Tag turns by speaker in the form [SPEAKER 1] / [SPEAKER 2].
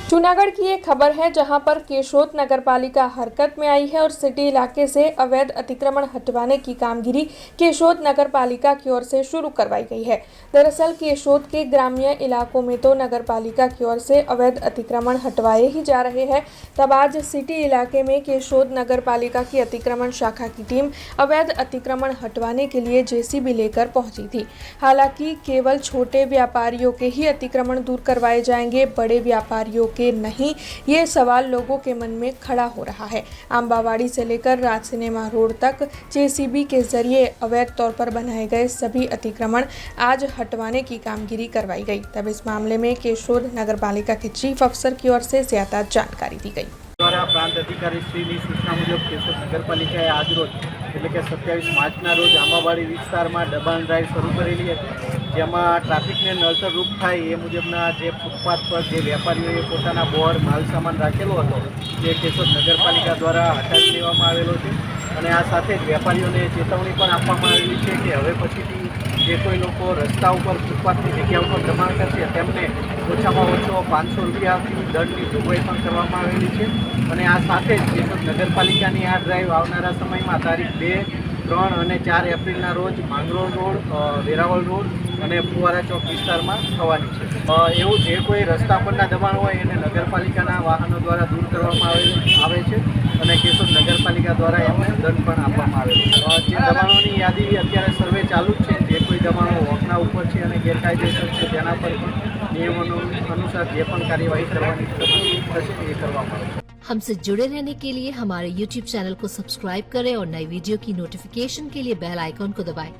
[SPEAKER 1] जूनागढ़ की एक खबर है जहां पर केशोद नगर पालिका हरकत में आई है और सिटी इलाके से अवैध अतिक्रमण हटवाने की कामगिरी केशोद नगर पालिका की ओर से शुरू करवाई गई है। दरअसल केशोद के ग्रामीण इलाकों में तो नगर पालिका की ओर से अवैध अतिक्रमण हटवाए ही जा रहे हैं, तब आज सिटी इलाके में केशोद नगर पालिका की अतिक्रमण शाखा की टीम अवैध अतिक्रमण हटवाने के लिए जेसीबी लेकर पहुंची थी। हालांकि केवल छोटे व्यापारियों के ही अतिक्रमण दूर करवाए जाएंगे, बड़े व्यापारियों के नहीं, ये सवाल लोगों के मन में खड़ा हो रहा है। आंबावाड़ी से लेकर राज सिनेमा रोड तक जेसीबी के जरिए अवैध तौर पर बनाए गए सभी अतिक्रमण आज हटवाने की कामगिरी करवाई गई। तब इस मामले में केशोद नगर पालिका के चीफ अफसर की ओर से ज्यादा जानकारी दी गई।
[SPEAKER 2] द्वारा प्रांत अधिकारी श्रीની સૂચના મુજબ કેશોદ નગરપાલિકાએ આજરોજ એટલે કે 27 માર્ચના રોજ આંબાવાડી વિસ્તારમાં દબાણ ડ્રાઈવ શરૂ કરેલી હતી, જેમાં ટ્રાફિકને નડતરરૂપ થાય એ મુજબના જે ફૂટપાથ પર જે વેપારીઓએ પોતાના બોર્ડ માલ સામાન રાખેલો હતો તે કેશોદ નગરપાલિકા દ્વારા હટાવી લેવામાં આવેલો છે અને આ સાથે જ વેપારીઓને ચેતવણી પણ આપવામાં આવેલી છે કે હવે પછીથી જે કોઈ લોકો રસ્તા ઉપર ફૂટપાથની જગ્યા ઉપર દબાણ કરશે તેમને ઓછામાં ઓછો 500 રૂપિયાની દંડની જોગવાઈ પણ કરવામાં આવેલી છે અને આ સાથે જ કેશોદ નગરપાલિકાની આ ડ્રાઈવ આવનારા સમયમાં તારીખ 2, 3 અને 4 એપ્રિલના રોજ માંગરોળ રોડ, વેરાવળ રોડ અને ફુવારા ચોક વિસ્તારમાં થવાની છે। એવું જે કોઈ રસ્તા પરના દબાણ હોય એને નગરપાલિકાના વાહનો દ્વારા દૂર કરવામાં આવે છે અને કેશોદ નગરપાલિકા દ્વારા એમને દંડ પણ આપવામાં આવેલો છે। જે દબાણોની યાદી અત્યારે સર્વે ચાલુ જ છે, જે કોઈ દબાણો વોકના ઉપર છે અને ગેરકાયદેસર છે તેના પર પણ નિયમોનો अनुसार જે પણ કાર્યવાહી કરવાની થશે એ કરવામાં આવશે।
[SPEAKER 3] हमसे जुड़े रहने के लिए हमारे YouTube चैनल को सब्सक्राइब करें और नई वीडियो की नोटिफिकेशन के लिए बेल आइकॉन को दबाएं।